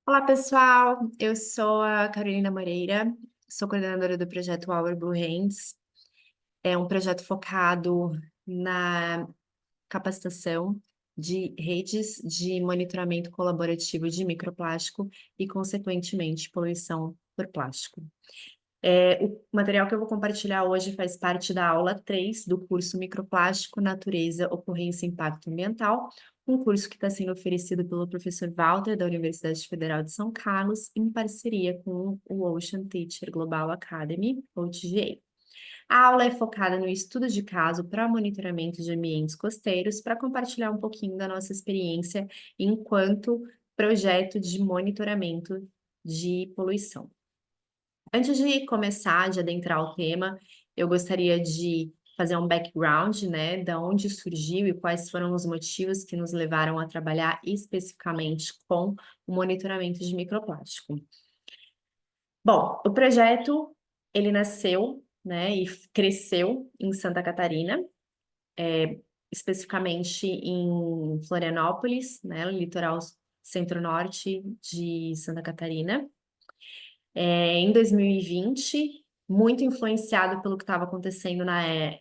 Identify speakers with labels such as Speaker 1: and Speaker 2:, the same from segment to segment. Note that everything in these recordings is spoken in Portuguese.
Speaker 1: Olá, pessoal. Eu sou a Carolina Moreira, sou coordenadora do projeto Our Blue Hands. É um projeto focado na capacitação de redes de monitoramento colaborativo de microplástico e, consequentemente, poluição por plástico. O material que eu vou compartilhar hoje faz parte da aula 3 do curso Microplástico, Natureza, Ocorrência e Impacto Ambiental, um curso que está sendo oferecido pelo professor Walter, da Universidade Federal de São Carlos, em parceria com o Ocean Teacher Global Academy, ou TGA. A aula é focada no estudo de caso para monitoramento de ambientes costeiros, para compartilhar um pouquinho da nossa experiência enquanto projeto de monitoramento de poluição. Antes de começar, de adentrar o tema, eu gostaria de fazer um background, né, da onde surgiu e quais foram os motivos que nos levaram a trabalhar especificamente com o monitoramento de microplástico. Bom, o projeto, ele nasceu, né, e cresceu em Santa Catarina, especificamente em Florianópolis, né, no litoral centro-norte de Santa Catarina. Em 2020, muito influenciado pelo que estava acontecendo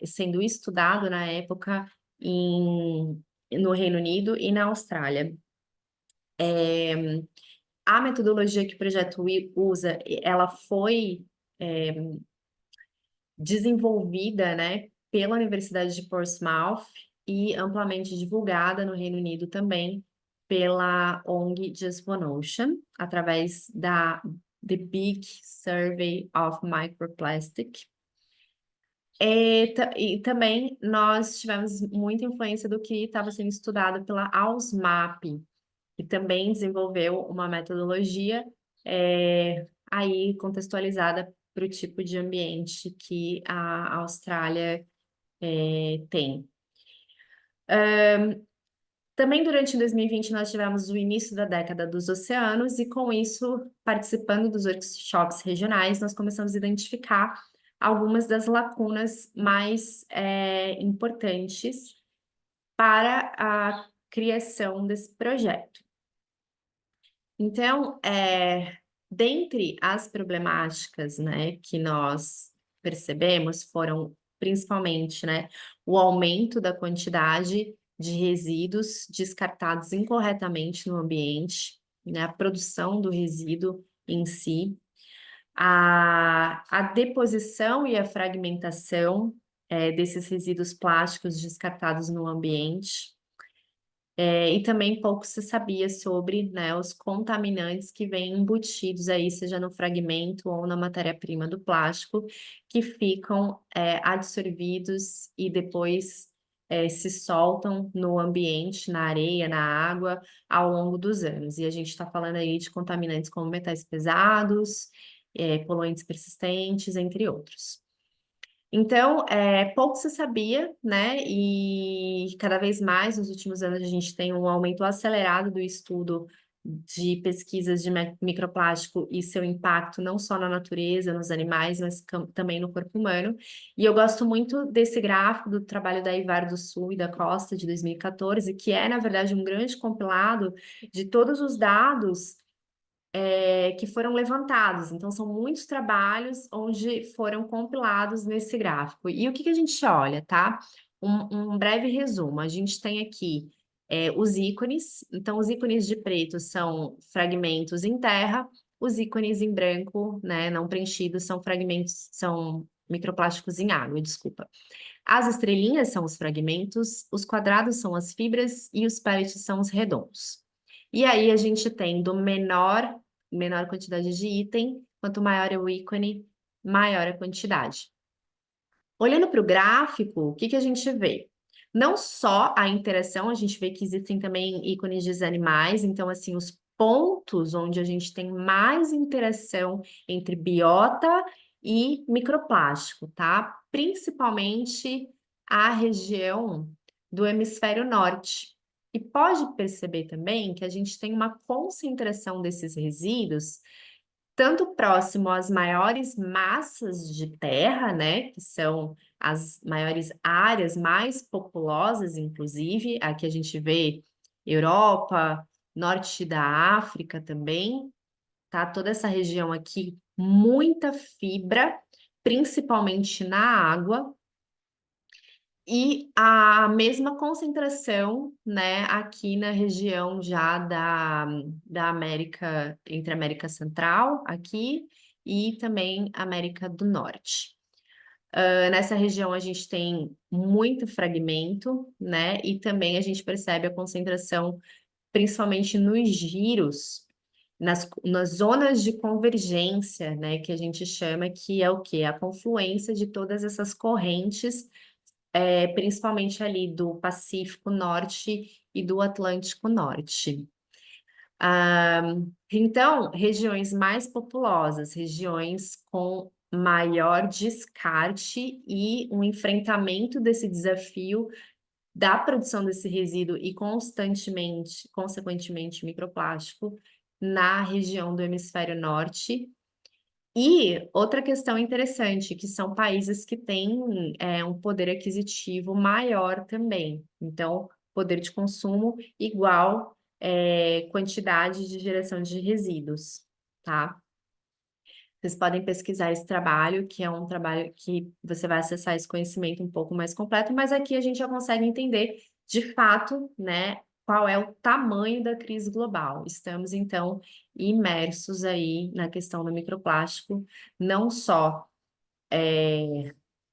Speaker 1: sendo estudado na época no Reino Unido e na Austrália. A metodologia que o projeto usa, ela foi desenvolvida, né, pela Universidade de Portsmouth e amplamente divulgada no Reino Unido também pela ONG Just One Ocean, através da The Big Survey of Microplastic. E também nós tivemos muita influência do que estava sendo estudado pela AusMap, que também desenvolveu uma metodologia aí contextualizada para o tipo de ambiente que a Austrália tem. Também durante 2020 nós tivemos o início da década dos oceanos e com isso, participando dos workshops regionais, nós começamos a identificar algumas das lacunas mais importantes para a criação desse projeto. Então, dentre as problemáticas, né, que nós percebemos foram principalmente, né, o aumento da quantidade de resíduos descartados incorretamente no ambiente, né, a produção do resíduo em si, a deposição e a fragmentação desses resíduos plásticos descartados no ambiente. E também pouco se sabia sobre, né, os contaminantes que vêm embutidos aí, seja no fragmento ou na matéria-prima do plástico, que ficam absorvidos e depois se soltam no ambiente, na areia, na água, ao longo dos anos. E a gente está falando aí de contaminantes como metais pesados, poluentes persistentes, entre outros. Então, pouco se sabia, né? E cada vez mais, nos últimos anos, a gente tem um aumento acelerado do estudo de pesquisas de microplástico e seu impacto não só na natureza, nos animais, mas também no corpo humano. E eu gosto muito desse gráfico do trabalho da Ivar do Sul e da Costa de 2014, que é, na verdade, um grande compilado de todos os dados que foram levantados. Então, são muitos trabalhos onde foram compilados nesse gráfico. E o que a gente olha, tá? Um breve resumo. A gente tem aqui os ícones. Então, os ícones de preto são fragmentos em terra, os ícones em branco, né, não preenchidos, são fragmentos, são microplásticos em água, desculpa. As estrelinhas são os fragmentos, os quadrados são as fibras e os pellets são os redondos. E aí a gente tem do menor quantidade de item, quanto maior é o ícone, maior a quantidade. Olhando para o gráfico, o que a gente vê? Não só a interação, a gente vê que existem também ícones de animais, então, assim, os pontos onde a gente tem mais interação entre biota e microplástico, tá? Principalmente a região do hemisfério norte. E pode perceber também que a gente tem uma concentração desses resíduos tanto próximo às maiores massas de terra, né, que são as maiores áreas mais populosas, inclusive, aqui a gente vê Europa, norte da África também, tá? Toda essa região aqui, muita fibra, principalmente na água, e a mesma concentração, né, aqui na região já da América, entre América Central, aqui, e também América do Norte. Nessa região a gente tem muito fragmento, né, e também a gente percebe a concentração, principalmente nos giros, nas zonas de convergência, né, que a gente chama, que é o quê? A confluência de todas essas correntes, principalmente ali do Pacífico Norte e do Atlântico Norte. Então, regiões mais populosas, regiões com maior descarte e um enfrentamento desse desafio da produção desse resíduo e constantemente, consequentemente, microplástico na região do hemisfério norte. E outra questão interessante, que são países que têm um poder aquisitivo maior também. Então, poder de consumo igual quantidade de geração de resíduos, tá? Vocês podem pesquisar esse trabalho, que é um trabalho que você vai acessar esse conhecimento um pouco mais completo, mas aqui a gente já consegue entender, de fato, né, qual é o tamanho da crise global. Estamos, então, imersos aí na questão do microplástico, não só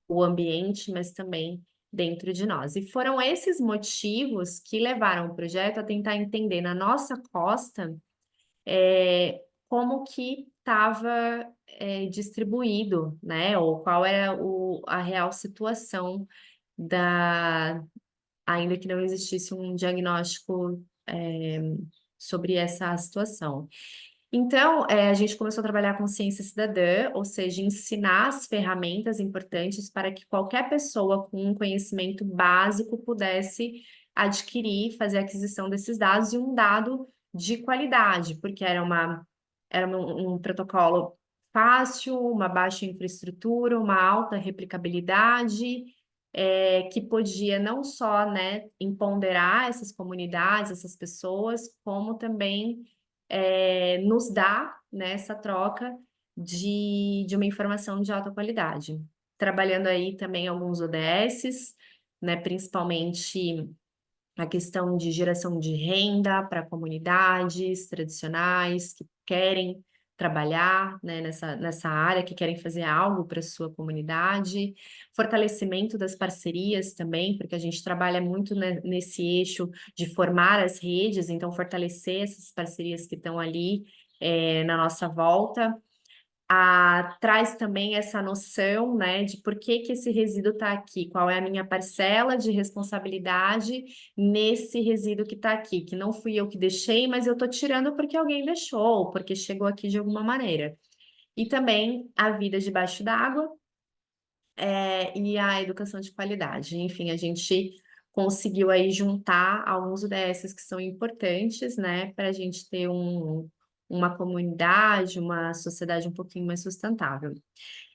Speaker 1: o ambiente, mas também dentro de nós. E foram esses motivos que levaram o projeto a tentar entender na nossa costa como que estava distribuído, né? Ou qual era a real situação da, ainda que não existisse um diagnóstico sobre essa situação. Então, a gente começou a trabalhar com ciência cidadã, ou seja, ensinar as ferramentas importantes para que qualquer pessoa com um conhecimento básico pudesse adquirir, fazer a aquisição desses dados e um dado de qualidade, porque era um protocolo fácil, uma baixa infraestrutura, uma alta replicabilidade, que podia não só, né, empoderar essas comunidades, essas pessoas, como também nos dá, né, essa troca de uma informação de alta qualidade. Trabalhando aí também alguns ODSs, né, principalmente a questão de geração de renda para comunidades tradicionais que querem trabalhar, né, nessa área, que querem fazer algo para a sua comunidade, fortalecimento das parcerias também, porque a gente trabalha muito nesse eixo de formar as redes, então fortalecer essas parcerias que estão ali na nossa volta. Traz também essa noção, né, de por que que esse resíduo está aqui, qual é a minha parcela de responsabilidade nesse resíduo que está aqui, que não fui eu que deixei, mas eu estou tirando porque alguém deixou, porque chegou aqui de alguma maneira. E também a vida debaixo d'água, e a educação de qualidade. Enfim, a gente conseguiu aí juntar alguns UDSs que são importantes, né, para a gente ter uma comunidade, uma sociedade um pouquinho mais sustentável.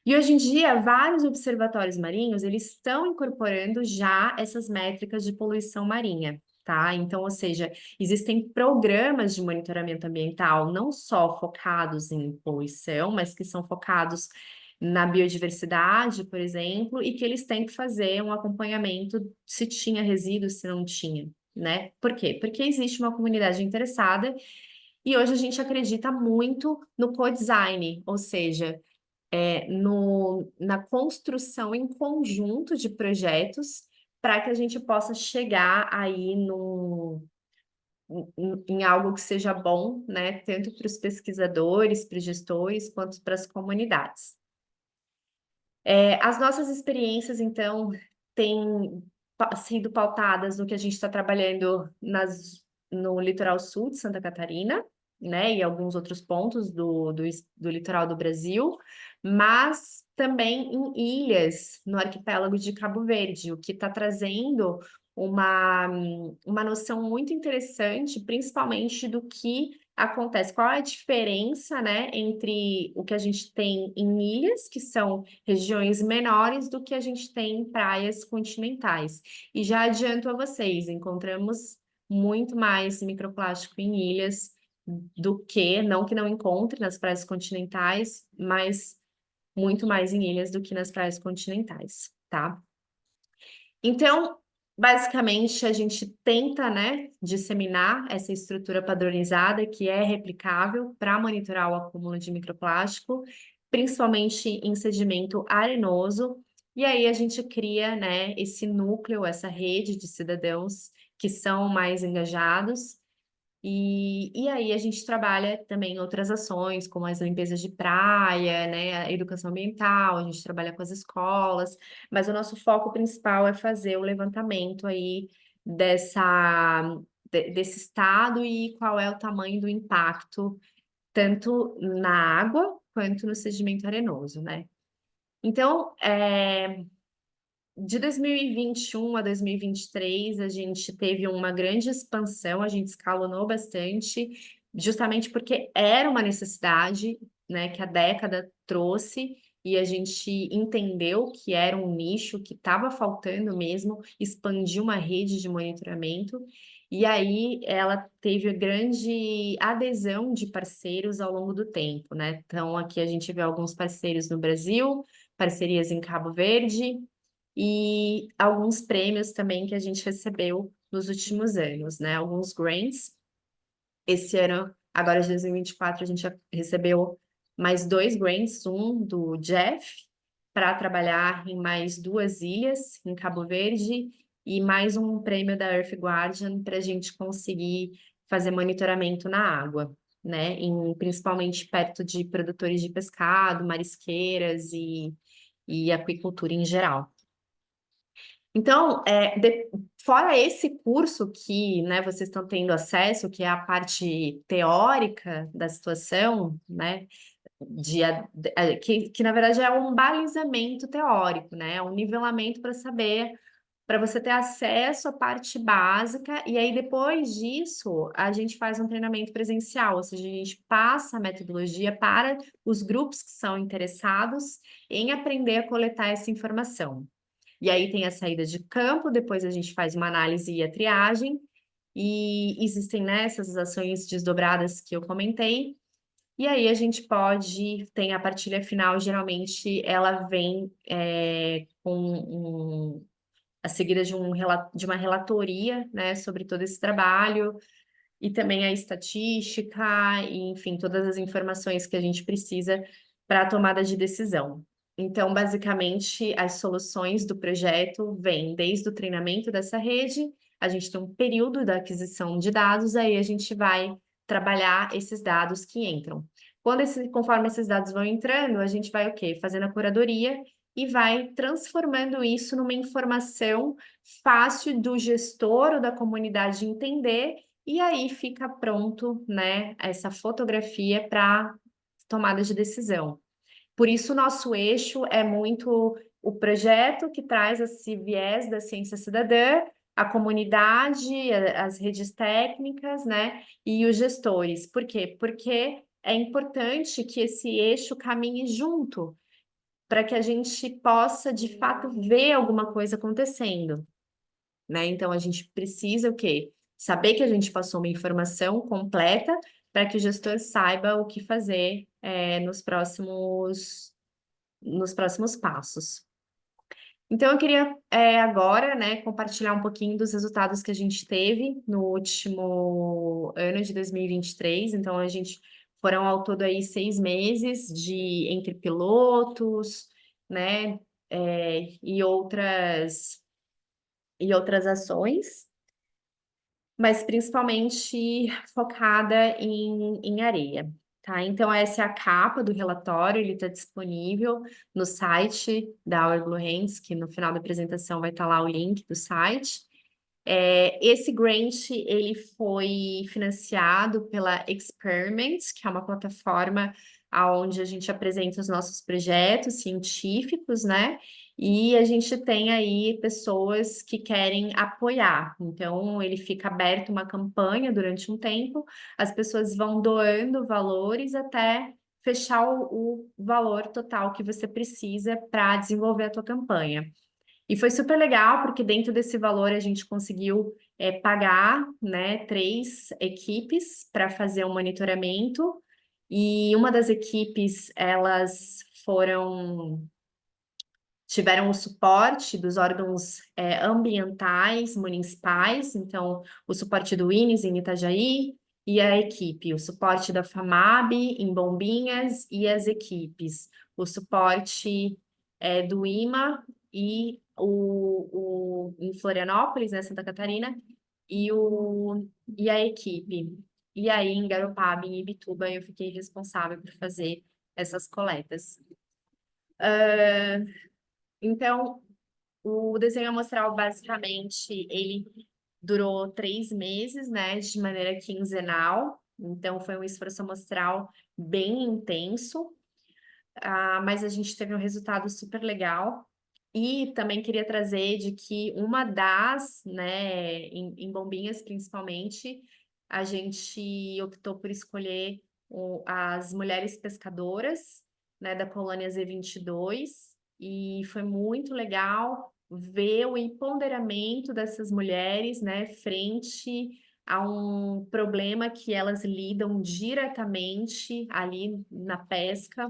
Speaker 1: E hoje em dia, vários observatórios marinhos, eles estão incorporando já essas métricas de poluição marinha, tá? Então, ou seja, existem programas de monitoramento ambiental não só focados em poluição, mas que são focados na biodiversidade, por exemplo, e que eles têm que fazer um acompanhamento se tinha resíduos, se não tinha, né? Por quê? Porque existe uma comunidade interessada e hoje a gente acredita muito no co-design, ou seja, na construção em conjunto de projetos para que a gente possa chegar aí em algo que seja bom, né, tanto para os pesquisadores, para os gestores, quanto para as comunidades. As nossas experiências, então, têm sido pautadas no que a gente está trabalhando no litoral sul de Santa Catarina, né, e alguns outros pontos do litoral do Brasil, mas também em ilhas no arquipélago de Cabo Verde, o que está trazendo uma noção muito interessante, principalmente do que acontece, qual é a diferença, né, entre o que a gente tem em ilhas, que são regiões menores, do que a gente tem em praias continentais. E já adianto a vocês, encontramos muito mais microplástico em ilhas do que, não que não encontre nas praias continentais, mas muito mais em ilhas do que nas praias continentais, tá? Então, basicamente, a gente tenta, né, disseminar essa estrutura padronizada que é replicável para monitorar o acúmulo de microplástico, principalmente em sedimento arenoso. E aí a gente cria, né, esse núcleo, essa rede de cidadãos que são mais engajados e aí a gente trabalha também outras ações, como as limpezas de praia, né, a educação ambiental, a gente trabalha com as escolas, mas o nosso foco principal é fazer o levantamento aí desse estado e qual é o tamanho do impacto, tanto na água quanto no sedimento arenoso, né? Então, de 2021 a 2023, a gente teve uma grande expansão, a gente escalonou bastante, justamente porque era uma necessidade, né, que a década trouxe, e a gente entendeu que era um nicho que estava faltando mesmo, expandir uma rede de monitoramento, e aí ela teve grande adesão de parceiros ao longo do tempo, né? Então, aqui a gente vê alguns parceiros no Brasil, parcerias em Cabo Verde, e alguns prêmios também que a gente recebeu nos últimos anos, né? Alguns grants. Esse ano, agora de 2024, a gente já recebeu mais 2 grants, um do Jeff, para trabalhar em mais 2 ilhas, em Cabo Verde, e mais um prêmio da Earth Guardian para a gente conseguir fazer monitoramento na água, né? Principalmente perto de produtores de pescado, marisqueiras e aquicultura em geral. Então, fora esse curso que, né, vocês estão tendo acesso, que é a parte teórica da situação, né, que na verdade é um balizamento teórico, né, é um nivelamento para saber, para você ter acesso à parte básica, e aí depois disso a gente faz um treinamento presencial, ou seja, a gente passa a metodologia para os grupos que são interessados em aprender a coletar essa informação. E aí tem a saída de campo, depois a gente faz uma análise e a triagem, e existem, né, essas ações desdobradas que eu comentei, e aí a gente tem a partilha final, geralmente ela vem a seguida de uma relatoria, né, sobre todo esse trabalho, e também a estatística, e, enfim, todas as informações que a gente precisa para a tomada de decisão. Então, basicamente, as soluções do projeto vêm desde o treinamento dessa rede, a gente tem um período da aquisição de dados, aí a gente vai trabalhar esses dados que entram. Conforme esses dados vão entrando, a gente vai o quê? Fazendo a curadoria e vai transformando isso numa informação fácil do gestor ou da comunidade entender, e aí fica pronto, né, essa fotografia para tomada de decisão. Por isso, o nosso eixo é muito o projeto que traz esse viés da ciência cidadã, a comunidade, as redes técnicas, né, e os gestores. Por quê? Porque é importante que esse eixo caminhe junto, para que a gente possa, de fato, ver alguma coisa acontecendo, né? Então, a gente precisa o quê? Saber que a gente passou uma informação completa para que o gestor saiba o que fazer nos próximos passos. Então, eu queria agora, né, compartilhar um pouquinho dos resultados que a gente teve no último ano de 2023. Então, foram ao todo aí 6 meses entre pilotos, né, e outras ações, mas principalmente focada em areia, tá? Então, essa é a capa do relatório, ele está disponível no site da Our Blue Hands, que no final da apresentação vai estar lá o link do site. Esse grant, ele foi financiado pela Experiment, que é uma plataforma onde a gente apresenta os nossos projetos científicos, né? E a gente tem aí pessoas que querem apoiar. Então, ele fica aberto uma campanha durante um tempo, as pessoas vão doando valores até fechar o valor total que você precisa para desenvolver a tua campanha. E foi super legal, porque dentro desse valor a gente conseguiu pagar, né, 3 equipes para fazer um monitoramento, e uma das equipes, elas tiveram o suporte dos órgãos ambientais municipais, então o suporte do INES em Itajaí e a equipe, o suporte da FAMAB em Bombinhas e as equipes, o suporte do IMA e em Florianópolis, né, Santa Catarina, e a equipe. E aí, em Garopaba, em Ibituba, eu fiquei responsável por fazer essas coletas. Então, o desenho amostral, basicamente, ele durou 3 meses, né, de maneira quinzenal. Então, foi um esforço amostral bem intenso, mas a gente teve um resultado super legal. E também queria trazer de que uma das, né, em Bombinhas, principalmente, a gente optou por escolher as mulheres pescadoras, né, da colônia Z22, e foi muito legal ver o empoderamento dessas mulheres, né, frente a um problema que elas lidam diretamente ali na pesca,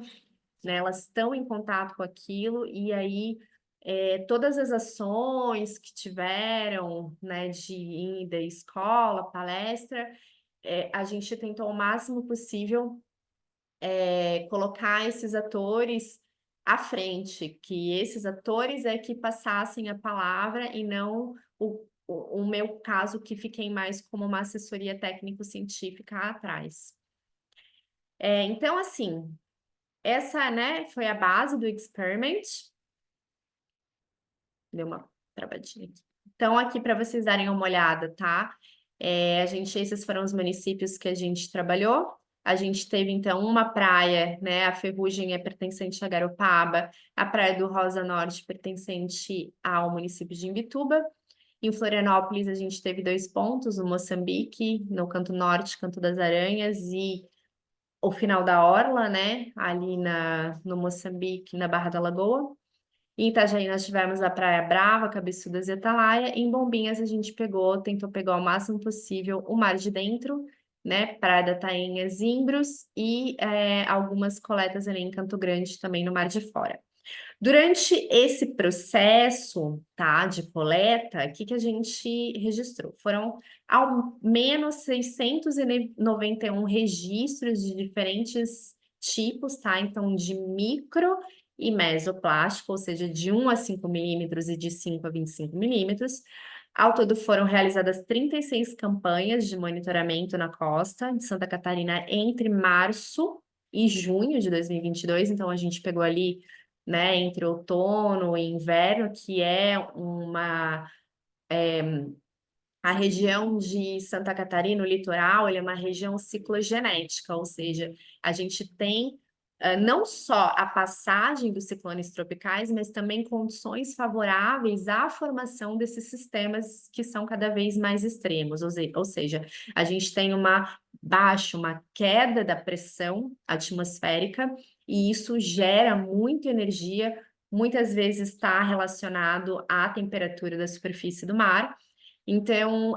Speaker 1: né? Elas estão em contato com aquilo, e aí todas as ações que tiveram, né, de ida, escola, palestra, a gente tentou o máximo possível colocar esses atores à frente, que esses atores é que passassem a palavra e não o meu caso, que fiquei mais como uma assessoria técnico-científica atrás. Então, assim, essa, né, foi a base do experiment. Deu uma travadinha aqui. Então, aqui para vocês darem uma olhada, tá? Esses foram os municípios que a gente trabalhou. A gente teve, então, uma praia, né? A Ferrugem é pertencente a Garopaba, a Praia do Rosa Norte pertencente ao município de Imbituba. Em Florianópolis, a gente teve 2 pontos, o Moçambique, no canto norte, Canto das Aranhas, e o final da Orla, né? Ali no Moçambique, na Barra da Lagoa. Em Itajaí nós tivemos a Praia Brava, Cabeçudas e Atalaia. Em Bombinhas a gente tentou pegar o máximo possível o mar de dentro, né? Praia da Tainha, Zimbros e algumas coletas ali em Canto Grande também no mar de fora. Durante esse processo, tá, de coleta, o que a gente registrou? Foram ao menos 691 registros de diferentes tipos, tá? Então, de micro e mesoplástico, ou seja, de 1 a 5 milímetros e de 5 a 25 milímetros. Ao todo foram realizadas 36 campanhas de monitoramento na costa de Santa Catarina entre março e junho de 2022. Então, a gente pegou ali, né, entre outono e inverno, que é a região de Santa Catarina, o litoral, ele é uma região ciclogenética, ou seja, a gente tem não só a passagem dos ciclones tropicais, mas também condições favoráveis à formação desses sistemas que são cada vez mais extremos, ou seja, a gente tem uma queda da pressão atmosférica, e isso gera muita energia, muitas vezes está relacionado à temperatura da superfície do mar. Então,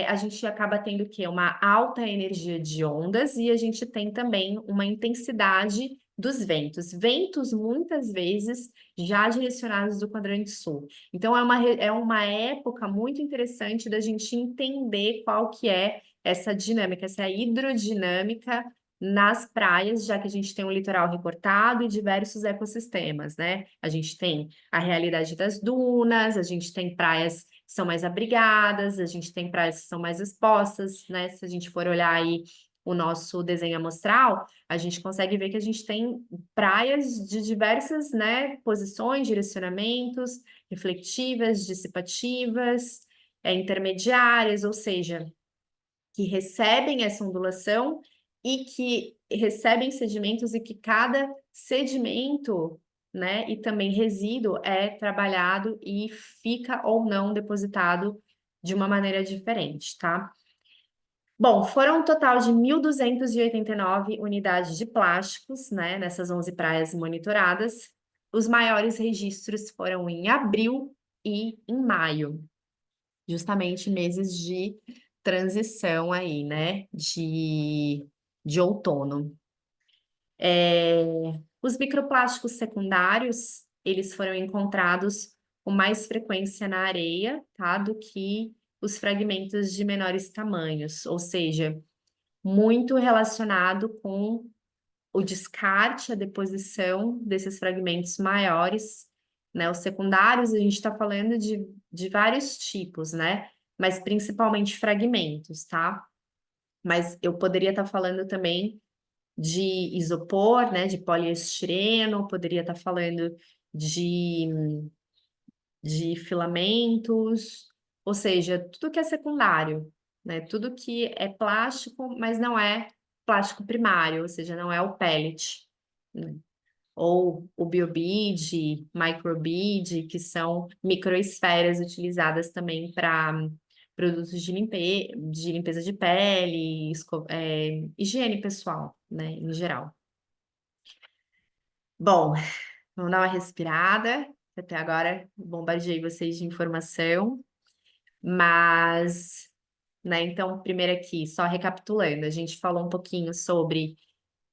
Speaker 1: a gente acaba tendo o quê? Uma alta energia de ondas, e a gente tem também uma intensidade dos ventos. Ventos, muitas vezes, já direcionados do quadrante sul. Então, é uma época muito interessante da gente entender qual que é essa dinâmica, essa hidrodinâmica nas praias, já que a gente tem um litoral recortado e diversos ecossistemas, né? A gente tem a realidade das dunas, a gente tem praias que são mais abrigadas, a gente tem praias que são mais expostas, né? Se a gente for olhar aí o nosso desenho amostral, a gente consegue ver que a gente tem praias de diversas, né, posições, direcionamentos, reflectivas, dissipativas, intermediárias, ou seja, que recebem essa ondulação e que recebem sedimentos, e que cada sedimento, né, e também resíduo é trabalhado e fica ou não depositado de uma maneira diferente, tá? Bom, foram um total de 1.289 unidades de plásticos, né, nessas 11 praias monitoradas. Os maiores registros foram em abril e em maio, justamente meses de transição aí, né, de outono. Os microplásticos secundários, eles foram encontrados com mais frequência na areia, tá, do que os fragmentos de menores tamanhos, ou seja, muito relacionado com o descarte, a deposição desses fragmentos maiores, né? Os secundários, a gente está falando de vários tipos, né? Mas principalmente fragmentos, tá? Mas eu poderia estar falando também de isopor, né? De poliestireno, poderia estar falando de, de filamentos, ou seja, tudo que é secundário, né? Tudo que é plástico, mas não é plástico primário, ou seja, não é o pellet, né? Ou o biobead, microbead, que são microesferas utilizadas também para produtos de limpeza de pele, higiene pessoal, né, em geral. Bom, vamos dar uma respirada. Até agora bombardeei vocês de informação, mas, né, então, primeiro aqui, só recapitulando, a gente falou um pouquinho sobre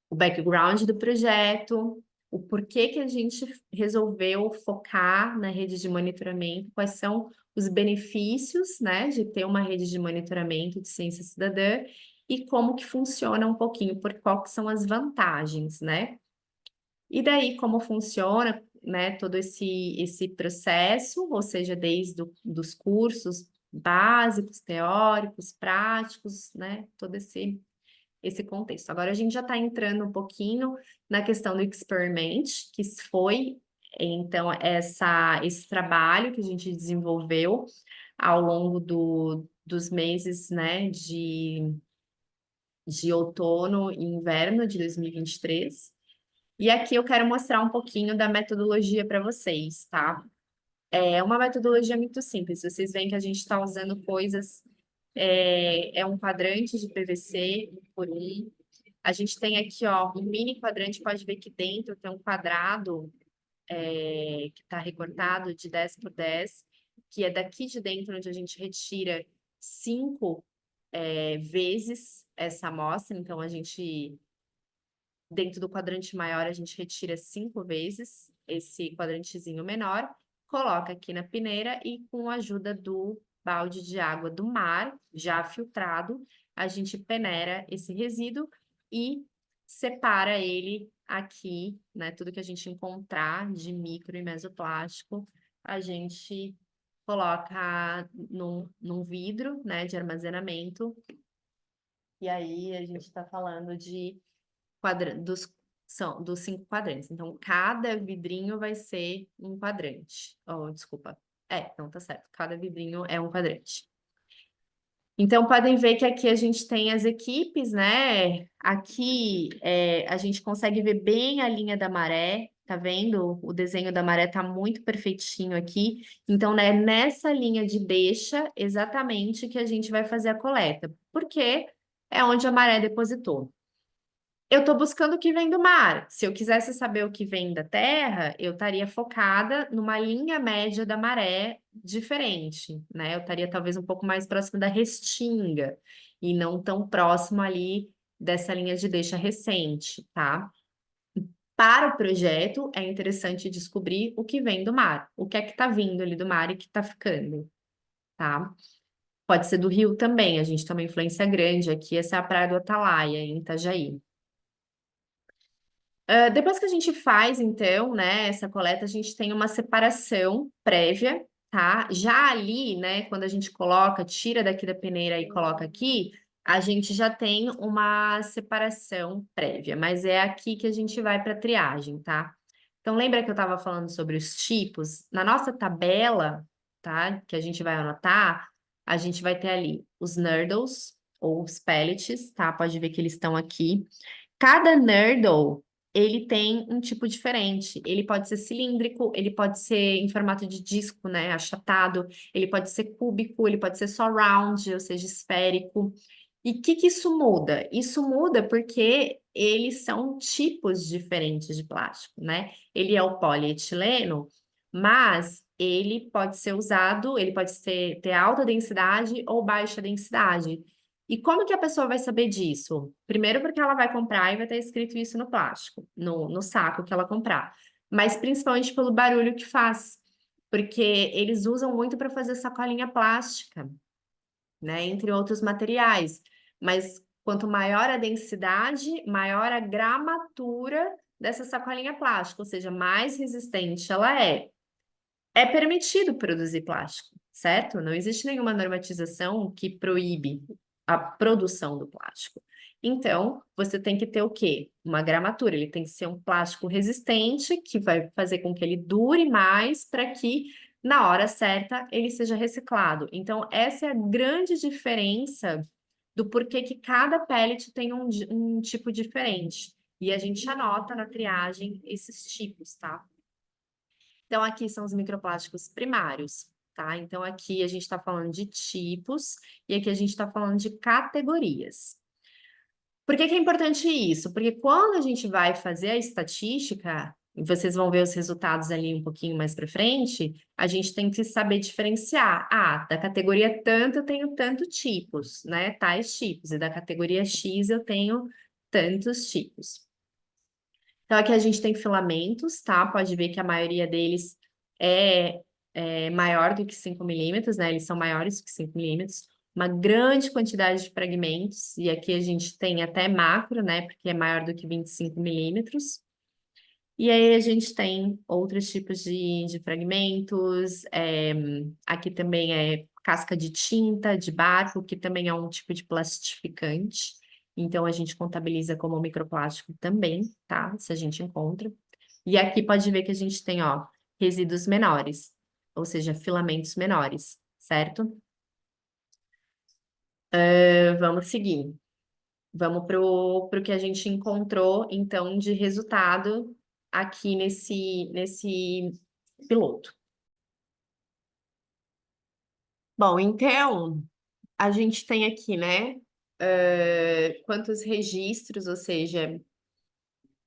Speaker 1: o background do projeto, o porquê que a gente resolveu focar na rede de monitoramento, quais são os benefícios, né, de ter uma rede de monitoramento de ciência cidadã e como que funciona um pouquinho, por qual que são as vantagens, né? E daí como funciona, né, todo esse processo, ou seja, desde dos cursos básicos, teóricos, práticos, né, todo esse contexto. Agora a gente já está entrando um pouquinho na questão do experiment, que foi então esse trabalho que a gente desenvolveu ao longo dos meses, né, de outono e inverno de 2023. E aqui eu quero mostrar um pouquinho da metodologia para vocês, tá? É uma metodologia muito simples. Vocês veem que a gente está usando coisas. É um quadrante de PVC por um. A gente tem aqui, ó, um mini quadrante, pode ver que dentro tem um quadrado que está recortado de 10 por 10, que é daqui de dentro onde a gente retira 5 vezes essa amostra. Então, dentro do quadrante maior, a gente retira 5 vezes esse quadrantezinho menor, coloca aqui na peneira e com a ajuda do balde de água do mar, já filtrado, a gente peneira esse resíduo e separa ele aqui, né? Tudo que a gente encontrar de micro e mesoplástico, a gente coloca num vidro, né, de armazenamento. E aí a gente está falando de dos 5 quadrantes. Então, cada vidrinho vai ser um quadrante. Oh, desculpa. Não, tá certo. Cada vidrinho é um quadrante. Então, podem ver que aqui a gente tem as equipes, né? Aqui a gente consegue ver bem a linha da maré, tá vendo? O desenho da maré tá muito perfeitinho aqui. Então, né, nessa linha de deixa, exatamente que a gente vai fazer a coleta, porque é onde a maré depositou. Eu estou buscando o que vem do mar. Se eu quisesse saber o que vem da terra, eu estaria focada numa linha média da maré diferente, né? Eu estaria talvez um pouco mais próximo da restinga e não tão próximo ali dessa linha de deixa recente, tá? Para o projeto, é interessante descobrir o que vem do mar, o que é que está vindo ali do mar e que está ficando, tá? Pode ser do rio também, a gente tem uma influência grande aqui, essa é a Praia do Atalaia, em Itajaí. Depois que a gente faz, então, né, essa coleta, a gente tem uma separação prévia, tá? Já ali, né, quando a gente coloca, tira daqui da peneira e coloca aqui, a gente já tem uma separação prévia, mas é aqui que a gente vai para triagem, tá? Então, lembra que eu estava falando sobre os tipos? Na nossa tabela, tá, que a gente vai anotar, a gente vai ter ali os nurdles, ou os pellets, tá? Pode ver que eles estão aqui. Cada nurdle, ele tem um tipo diferente. Ele pode ser cilíndrico, ele pode ser em formato de disco, né, achatado, ele pode ser cúbico, ele pode ser só round, ou seja, esférico. E o que isso muda? Isso muda porque eles são tipos diferentes de plástico, né? Ele é o polietileno, mas ele pode ser usado, ele pode ter alta densidade ou baixa densidade. E como que a pessoa vai saber disso? Primeiro porque ela vai comprar e vai estar escrito isso no plástico, no saco que ela comprar. Mas principalmente pelo barulho que faz. Porque eles usam muito para fazer sacolinha plástica, né? Entre outros materiais. Mas quanto maior a densidade, maior a gramatura dessa sacolinha plástica, ou seja, mais resistente ela é. É permitido produzir plástico, certo? Não existe nenhuma normatização que proíbe a produção do plástico. Então, você tem que ter o quê? Uma gramatura. Ele tem que ser um plástico resistente, que vai fazer com que ele dure mais para que, na hora certa, ele seja reciclado. Então, essa é a grande diferença do porquê que cada pellet tem um tipo diferente. E a gente anota na triagem esses tipos, tá? Então, aqui são os microplásticos primários, tá? Então, aqui a gente está falando de tipos e aqui a gente está falando de categorias. Por que que é importante isso? Porque quando a gente vai fazer a estatística, e vocês vão ver os resultados ali um pouquinho mais para frente, a gente tem que saber diferenciar. Ah, da categoria tanto eu tenho tanto tipos, né? Tais tipos. E da categoria X eu tenho tantos tipos. Então, aqui a gente tem filamentos, tá? Pode ver que a maioria deles é maior do que 5 milímetros, né? Eles são maiores do que 5 milímetros. Uma grande quantidade de fragmentos, e aqui a gente tem até macro, né? Porque é maior do que 25 milímetros. E aí a gente tem outros tipos de fragmentos. Aqui também é casca de tinta, de barro, que também é um tipo de plastificante. Então, a gente contabiliza como microplástico também, tá? Se a gente encontra. E aqui pode ver que a gente tem, ó, resíduos menores, ou seja, filamentos menores, certo? Vamos seguir. Vamos pro que a gente encontrou, então, de resultado aqui nesse piloto. Bom, então, a gente tem aqui, né, quantos registros, ou seja,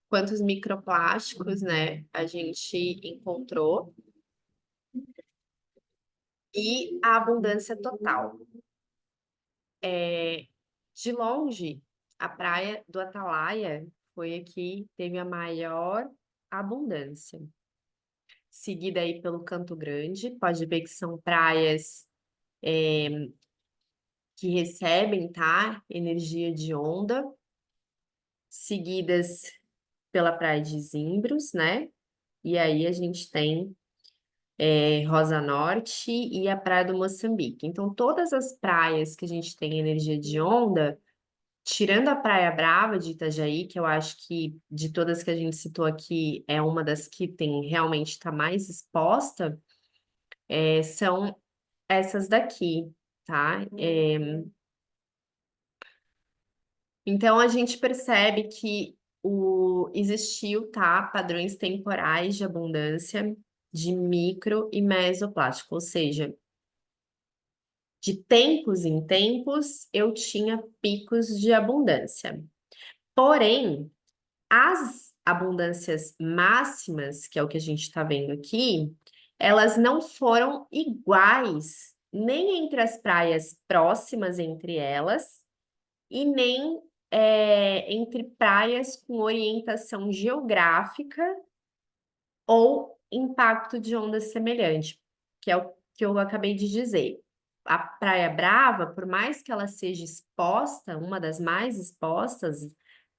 Speaker 1: quantos microplásticos, né, a gente encontrou e a abundância total. De longe, a praia do Atalaia foi a que teve a maior abundância. Seguida aí pelo Canto Grande, pode ver que são praias que recebem, tá, energia de onda, seguidas pela Praia de Zimbros, né? E aí a gente tem Rosa Norte e a Praia do Moçambique. Então, todas as praias que a gente tem energia de onda, tirando a Praia Brava de Itajaí, que eu acho que de todas que a gente citou aqui é uma das que tem realmente está mais exposta, são essas daqui, tá? Então a gente percebe que existiu, tá, padrões temporais de abundância de micro e mesoplástico, ou seja, de tempos em tempos eu tinha picos de abundância. Porém, as abundâncias máximas, que é o que a gente está vendo aqui, elas não foram iguais nem entre as praias próximas entre elas e nem entre praias com orientação geográfica ou impacto de onda semelhante, que é o que eu acabei de dizer. A Praia Brava, por mais que ela seja exposta, uma das mais expostas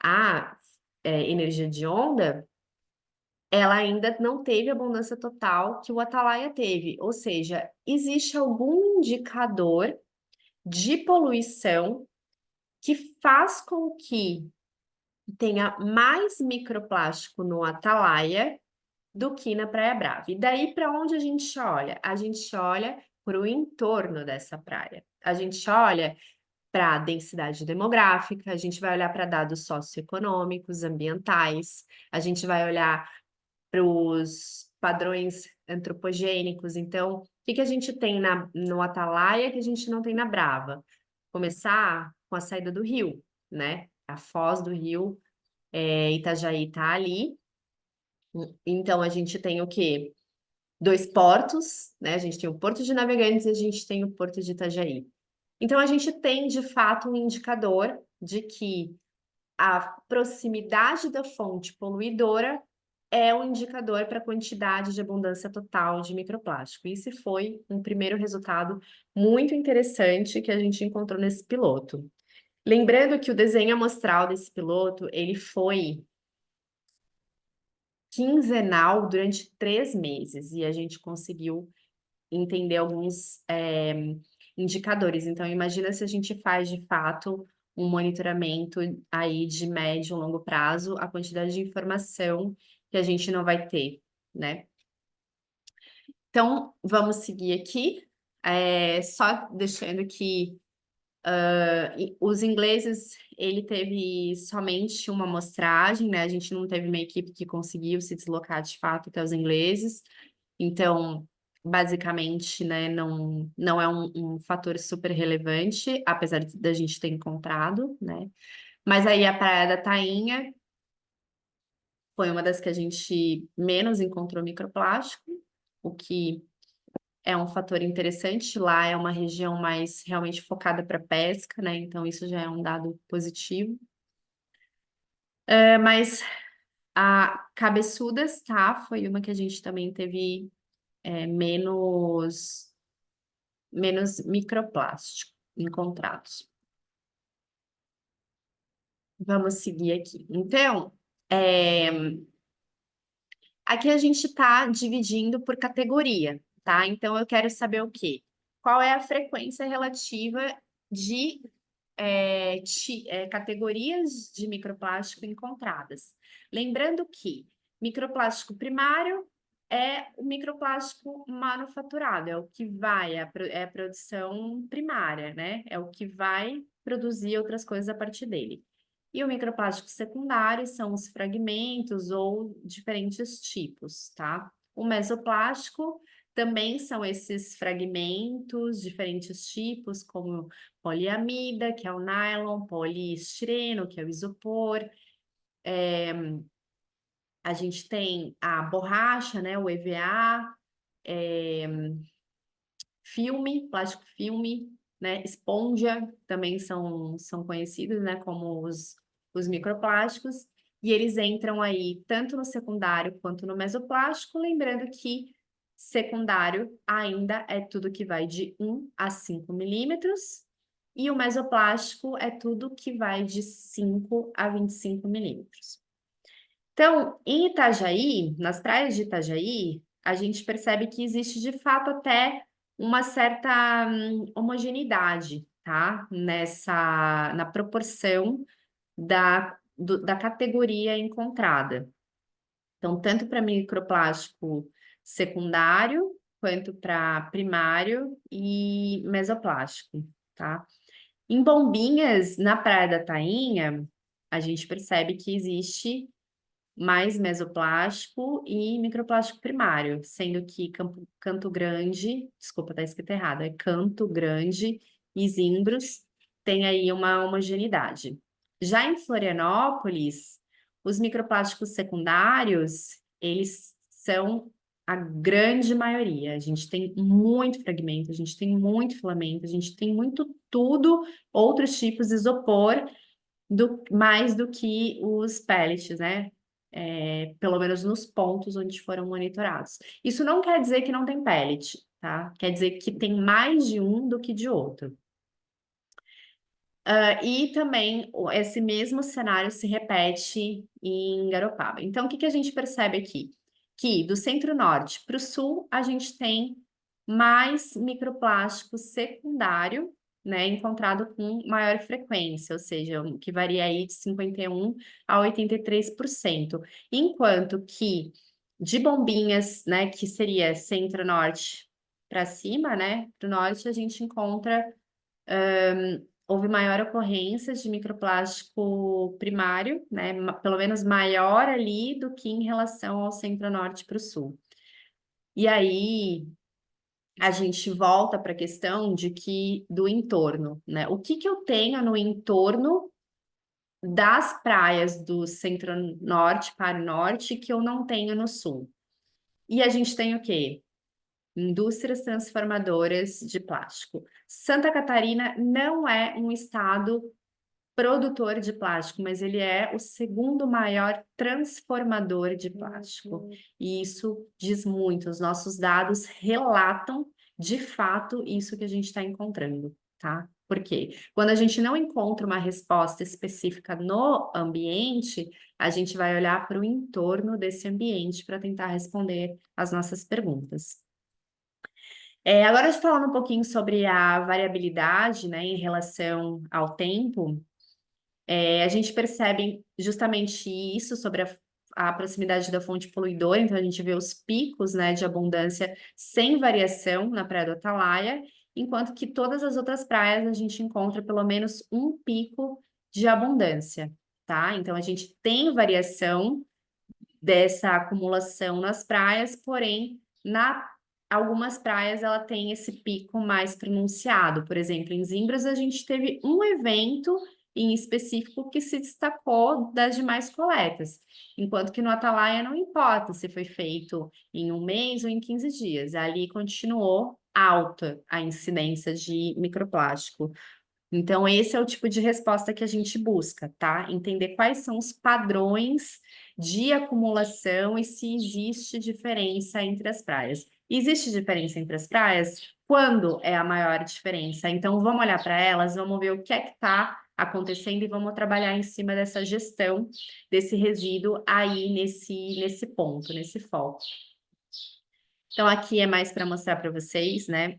Speaker 1: à energia de onda, ela ainda não teve a abundância total que o Atalaia teve. Ou seja, existe algum indicador de poluição que faz com que tenha mais microplástico no Atalaia do que na Praia Brava. E daí para onde a gente olha? A gente olha para o entorno dessa praia. A gente olha para a densidade demográfica, a gente vai olhar para dados socioeconômicos, ambientais, a gente vai olhar para os padrões antropogênicos. Então, o que que a gente tem no Atalaia que a gente não tem na Brava? Começar com a saída do rio, né? A foz do rio, Itajaí está ali. Então, a gente tem o quê? dois portos, né? A gente tem o Porto de Navegantes e a gente tem o Porto de Itajaí. Então, a gente tem, de fato, um indicador de que a proximidade da fonte poluidora é um indicador para a quantidade de abundância total de microplástico. Esse foi um primeiro resultado muito interessante que a gente encontrou nesse piloto. Lembrando que o desenho amostral desse piloto, ele foi quinzenal durante 3 meses, e a gente conseguiu entender alguns indicadores. Então, imagina se a gente faz, de fato, um monitoramento aí de médio e longo prazo, a quantidade de informação que a gente não vai ter, né? Então, vamos seguir aqui, só deixando que os ingleses, ele teve somente uma amostragem, né? A gente não teve uma equipe que conseguiu se deslocar de fato até os ingleses. Então, basicamente, né, não é um fator super relevante, apesar da gente ter encontrado, né? Mas aí a Praia da Tainha foi uma das que a gente menos encontrou microplástico, o que é um fator interessante. Lá é uma região mais realmente focada para pesca, né? Então isso já é um dado positivo. Mas a Cabeçudas, tá? Foi uma que a gente também teve menos microplástico encontrados. Vamos seguir aqui. Então, aqui a gente está dividindo por categoria, tá? Então, eu quero saber o quê? Qual é a frequência relativa de categorias de microplástico encontradas? Lembrando que microplástico primário é o microplástico manufaturado, é o que vai, é a produção primária, né? É o que vai produzir outras coisas a partir dele. E o microplástico secundário são os fragmentos ou diferentes tipos, tá? O mesoplástico também são esses fragmentos, diferentes tipos, como poliamida, que é o nylon, poliestireno, que é o isopor. A gente tem a borracha, né, o EVA, filme, plástico filme, né, esponja, também são conhecidos, né, como os microplásticos, e eles entram aí tanto no secundário quanto no mesoplástico, lembrando que secundário ainda é tudo que vai de 1 a 5 milímetros, e o mesoplástico é tudo que vai de 5 a 25 milímetros. Então, em Itajaí, nas praias de Itajaí, a gente percebe que existe de fato até uma certa homogeneidade, tá? Na proporção da categoria encontrada. Então, tanto para microplástico secundário, quanto para primário e mesoplástico, tá? Em Bombinhas, na Praia da Tainha, a gente percebe que existe mais mesoplástico e microplástico primário, sendo que Canto Grande, desculpa, tá escrito errado, é Canto Grande e Zimbros tem aí uma homogeneidade. Já em Florianópolis, os microplásticos secundários, eles são a grande maioria. A gente tem muito fragmento, a gente tem muito filamento, a gente tem muito tudo, outros tipos de isopor, mais do que os pellets, né? Pelo menos nos pontos onde foram monitorados. Isso não quer dizer que não tem pellet, tá? Quer dizer que tem mais de um do que de outro. E também esse mesmo cenário se repete em Garopaba. Então, o que a gente percebe aqui? Que do centro-norte para o sul, a gente tem mais microplástico secundário, né, encontrado com maior frequência, ou seja, que varia aí de 51% a 83%. Enquanto que de Bombinhas, né, que seria centro-norte para cima, né, para o norte, a gente encontra houve maior ocorrência de microplástico primário, né, pelo menos maior ali do que em relação ao centro-norte para o sul. E aí a gente volta para a questão de que do entorno, né? O que eu tenho no entorno das praias do centro-norte para o norte que eu não tenho no sul? E a gente tem o quê? indústrias transformadoras de plástico. Santa Catarina não é um estado produtor de plástico, mas ele é o segundo maior transformador de plástico. E isso diz muito, os nossos dados relatam, de fato, isso que a gente está encontrando, tá? Por quê? Quando a gente não encontra uma resposta específica no ambiente, a gente vai olhar para o entorno desse ambiente para tentar responder as nossas perguntas. Agora, falando um pouquinho sobre a variabilidade, né, em relação ao tempo, a gente percebe justamente isso sobre a proximidade da fonte poluidora, então a gente vê os picos, né, de abundância sem variação na Praia do Atalaia, enquanto que todas as outras praias a gente encontra pelo menos um pico de abundância, tá? Então a gente tem variação dessa acumulação nas praias, porém, algumas praias ela tem esse pico mais pronunciado. Por exemplo, em Zimbras a gente teve um evento em específico que se destacou das demais coletas, enquanto que no Atalaia não importa se foi feito em um mês ou em 15 dias, ali continuou alta a incidência de microplástico. Então, esse é o tipo de resposta que a gente busca, tá? Entender quais são os padrões de acumulação e se existe diferença entre as praias. Existe diferença entre as praias? Quando é a maior diferença? Então, vamos olhar para elas, vamos ver o que é que está acontecendo e vamos trabalhar em cima dessa gestão desse resíduo aí nesse ponto, nesse foco. Então, aqui é mais para mostrar para vocês, né?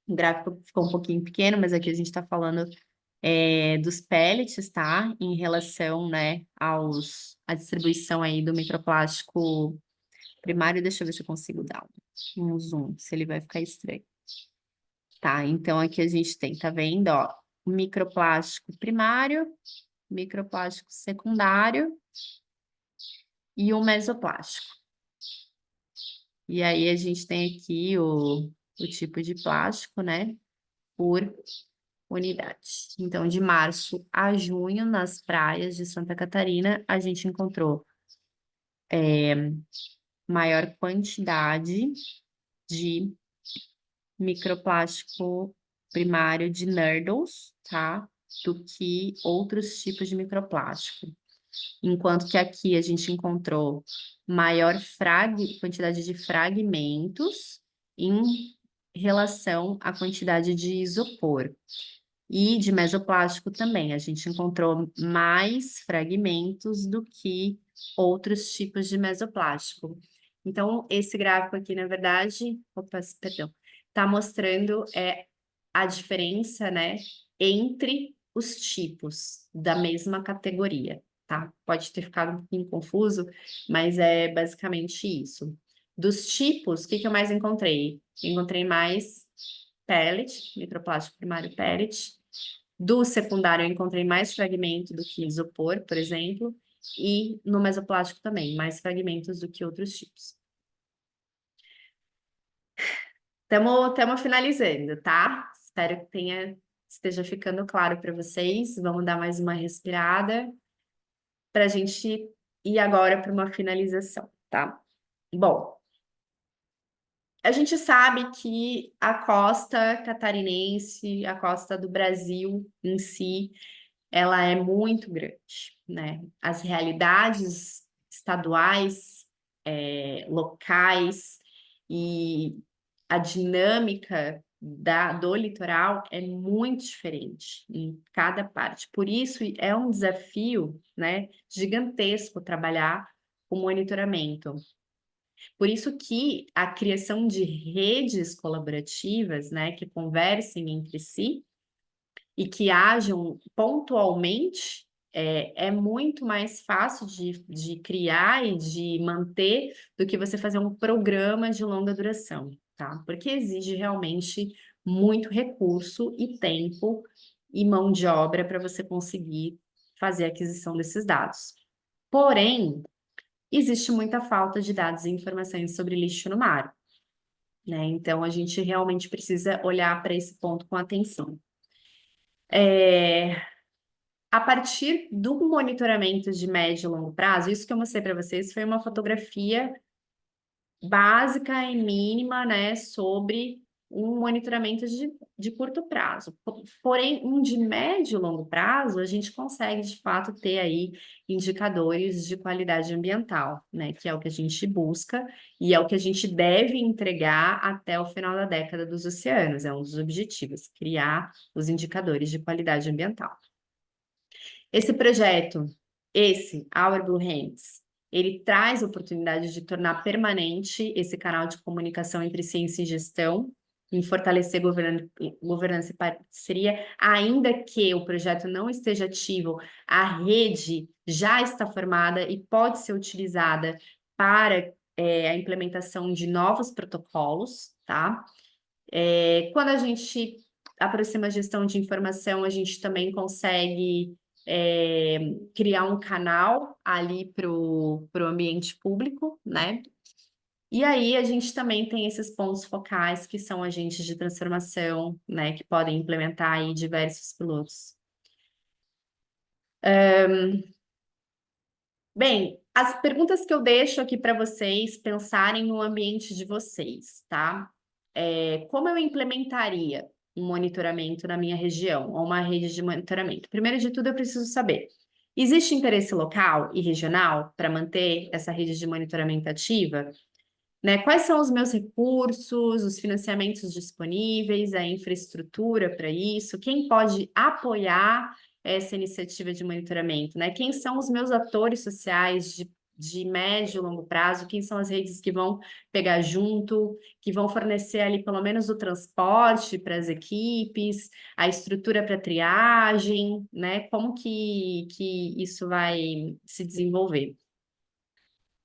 Speaker 1: O gráfico ficou um pouquinho pequeno, mas aqui a gente está falando dos pellets, tá? Em relação, né, à distribuição aí do microplástico primário. Deixa eu ver se eu consigo dar um zoom, se ele vai ficar estranho. Tá, então aqui a gente tem, tá vendo, ó, o microplástico primário, microplástico secundário e o mesoplástico. E aí a gente tem aqui o tipo de plástico, né, por unidade. Então, de março a junho, nas praias de Santa Catarina, a gente encontrou maior quantidade de microplástico primário de Nurdles, tá? Do que outros tipos de microplástico. Enquanto que aqui a gente encontrou maior quantidade de fragmentos em relação à quantidade de isopor. E de mesoplástico também, a gente encontrou mais fragmentos do que outros tipos de mesoplástico. Então, esse gráfico aqui, na verdade, perdão, está mostrando a diferença, né, entre os tipos da mesma categoria, tá? Pode ter ficado um pouquinho confuso, mas é basicamente isso. Dos tipos, o que eu mais encontrei? Encontrei mais pellet, microplástico primário pellet. Do secundário, eu encontrei mais fragmento do que isopor, por exemplo, e no mesoplástico também, mais fragmentos do que outros tipos. Estamos finalizando, tá? Espero que esteja ficando claro para vocês. Vamos dar mais uma respirada para a gente ir agora para uma finalização, tá? Bom, a gente sabe que a costa catarinense, a costa do Brasil em si, ela é muito grande, né? As realidades estaduais, locais e a dinâmica do litoral é muito diferente em cada parte. Por isso, é um desafio, né, gigantesco trabalhar o monitoramento. Por isso que a criação de redes colaborativas, né, que conversem entre si e que ajam pontualmente, é muito mais fácil de criar e de manter do que você fazer um programa de longa duração, tá? Porque exige realmente muito recurso e tempo e mão de obra para você conseguir fazer a aquisição desses dados. Porém, existe muita falta de dados e informações sobre lixo no mar, né? Então, a gente realmente precisa olhar para esse ponto com atenção. A partir do monitoramento de médio e longo prazo, isso que eu mostrei para vocês foi uma fotografia básica e mínima, né, sobre um monitoramento de curto prazo. Porém, um de médio e longo prazo, a gente consegue, de fato, ter aí indicadores de qualidade ambiental, né, que é o que a gente busca e é o que a gente deve entregar até o final da década dos oceanos, é um dos objetivos, criar os indicadores de qualidade ambiental. Esse projeto, Our Blue Hands, ele traz oportunidade de tornar permanente esse canal de comunicação entre ciência e gestão, em fortalecer governança e parceria, ainda que o projeto não esteja ativo, a rede já está formada e pode ser utilizada para a implementação de novos protocolos, tá? Quando a gente aproxima a gestão de informação, a gente também consegue criar um canal ali para o ambiente público, né? E aí a gente também tem esses pontos focais que são agentes de transformação, né? Que podem implementar aí diversos pilotos. Bem, as perguntas que eu deixo aqui para vocês pensarem no ambiente de vocês, tá? Como eu implementaria um monitoramento na minha região, ou uma rede de monitoramento? Primeiro de tudo, eu preciso saber: existe interesse local e regional para manter essa rede de monitoramento ativa? Né? Quais são os meus recursos, os financiamentos disponíveis, a infraestrutura para isso? Quem pode apoiar essa iniciativa de monitoramento, né? Quem são os meus atores sociais de médio e longo prazo? Quem são as redes que vão pegar junto, que vão fornecer ali pelo menos o transporte para as equipes, a estrutura para triagem, né? Como que isso vai se desenvolver?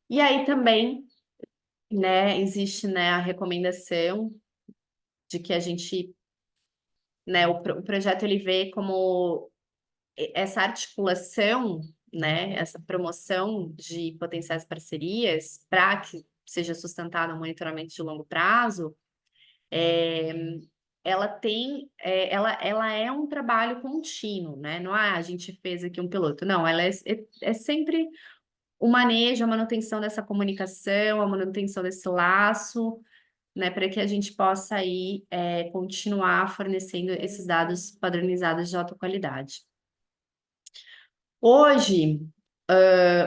Speaker 1: E aí também, né, existe, né, a recomendação de que a gente, né, o projeto ele vê como essa articulação, né, essa promoção de potenciais parcerias para que seja sustentado um monitoramento de longo prazo, ela tem, ela é um trabalho contínuo, né? Não é a gente fez aqui um piloto, não, ela é sempre o manejo, a manutenção dessa comunicação, a manutenção desse laço, né, para que a gente possa aí continuar fornecendo esses dados padronizados de alta qualidade. Hoje,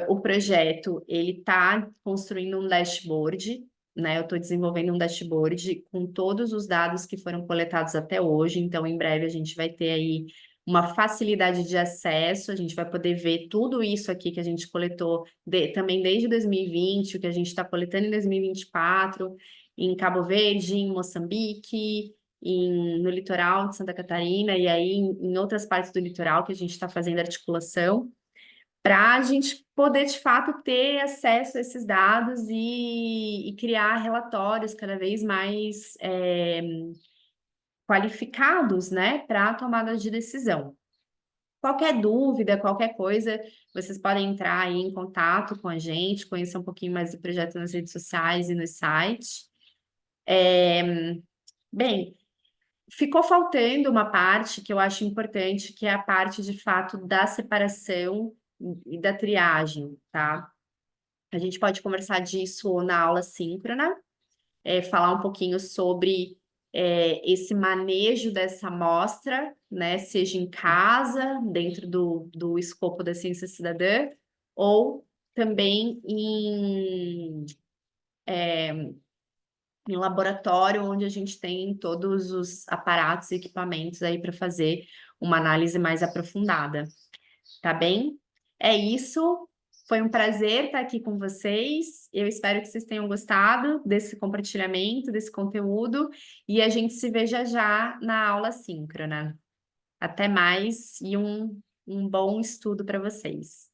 Speaker 1: o projeto ele está construindo um dashboard, né? Eu estou desenvolvendo um dashboard com todos os dados que foram coletados até hoje. Então, em breve a gente vai ter aí uma facilidade de acesso. A gente vai poder ver tudo isso aqui que a gente coletou também desde 2020, o que a gente está coletando em 2024, em Cabo Verde, em Moçambique. No litoral de Santa Catarina e aí em outras partes do litoral que a gente está fazendo articulação, para a gente poder, de fato, ter acesso a esses dados e criar relatórios cada vez mais qualificados, né, para a tomada de decisão. Qualquer dúvida, qualquer coisa, vocês podem entrar aí em contato com a gente, conhecer um pouquinho mais do projeto nas redes sociais e no site. Bem, ficou faltando uma parte que eu acho importante, que é a parte, de fato, da separação e da triagem, tá? A gente pode conversar disso na aula síncrona, falar um pouquinho sobre esse manejo dessa amostra, né? Seja em casa, dentro do escopo da ciência cidadã, ou também em laboratório, onde a gente tem todos os aparatos e equipamentos aí para fazer uma análise mais aprofundada, tá bem? É isso. Foi um prazer estar aqui com vocês. Eu espero que vocês tenham gostado desse compartilhamento, desse conteúdo, e a gente se vê já já na aula síncrona. Até mais e um bom estudo para vocês.